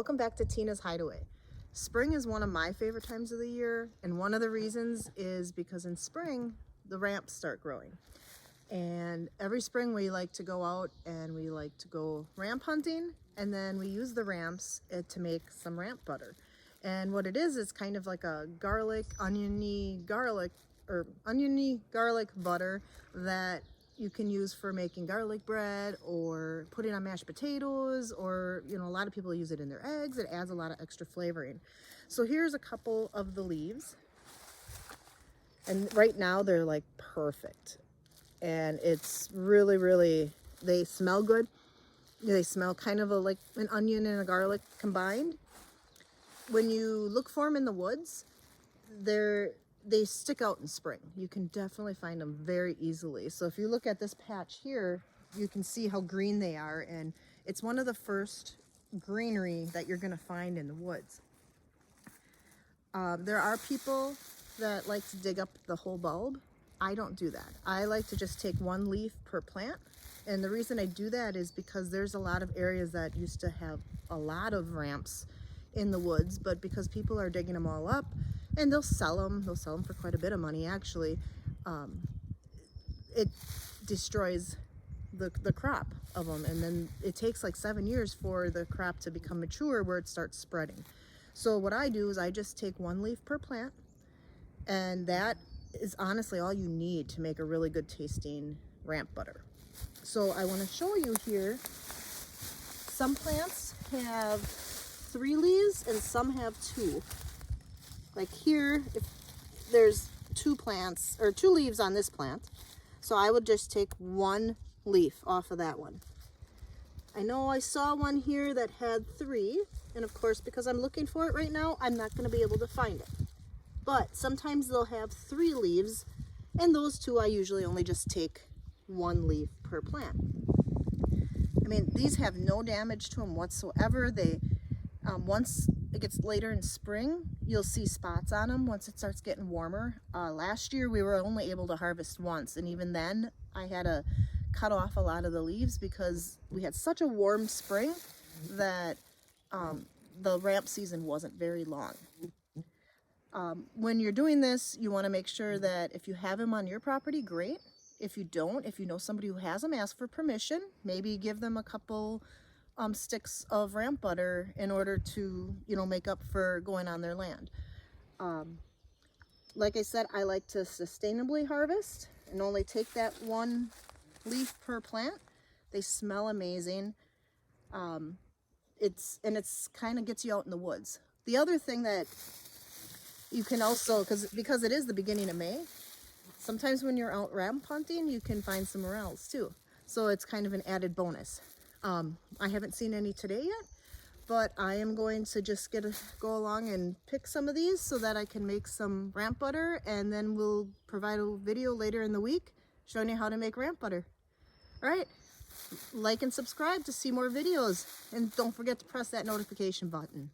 Welcome back to Tina's Hideaway. Spring is one of my favorite times of the year, and one of the reasons is because in spring the ramps start growing. And every spring we like to go out and we like to go ramp hunting, and then we use the ramps to make some ramp butter. And what it is, it's kind of like a oniony garlic butter that you can use for making garlic bread or putting on mashed potatoes, or a lot of people use it in their eggs. It adds a lot of extra flavoring. So here's a couple of the leaves, and right now they're like perfect, and it's really, they smell good. They smell kind of like an onion and a garlic combined. When you look for them in the woods, they stick out in spring. You can definitely find them very easily. So if you look at this patch here, you can see how green they are, and it's one of the first greenery that you're going to find in the woods. There are people that like to dig up the whole bulb. I don't do that. I like to just take one leaf per plant, and the reason I do that is because there's a lot of areas that used to have a lot of ramps in the woods, but because people are digging them all up, and they'll sell them for quite a bit of money actually, it destroys the crop of them, and then it takes like 7 years for the crop to become mature where it starts spreading. So what I do is I just take one leaf per plant, and that is honestly all you need to make a really good tasting ramp butter. So I want to show you here, some plants have 3 leaves and some have 2. Like here, if there's 2 plants or 2 leaves on this plant, so I would just take 1 leaf off of that one. I know I saw one here that had 3, and of course because I'm looking for it right now, I'm not going to be able to find it. But sometimes they'll have 3 leaves, and those 2 I usually only just take 1 leaf per plant. I mean, these have no damage to them whatsoever. They once it gets later in spring, you'll see spots on them once it starts getting warmer. Last year we were only able to harvest once, and even then I had to cut off a lot of the leaves because we had such a warm spring that the ramp season wasn't very long. When you're doing this, you want to make sure that if you have them on your property, great. If you don't, if you know somebody who has them, ask for permission. Maybe give them a couple sticks of ramp butter in order to, make up for going on their land. Like I said, I like to sustainably harvest and only take that 1 leaf per plant. They smell amazing. It's kind of gets you out in the woods. The other thing that you can also, because it is the beginning of May, sometimes when you're out ramp hunting, you can find some morels too. So it's kind of an added bonus. I haven't seen any today yet, but I am going to just go along and pick some of these so that I can make some ramp butter, and then we'll provide a video later in the week showing you how to make ramp butter. All right, like and subscribe to see more videos, and don't forget to press that notification button.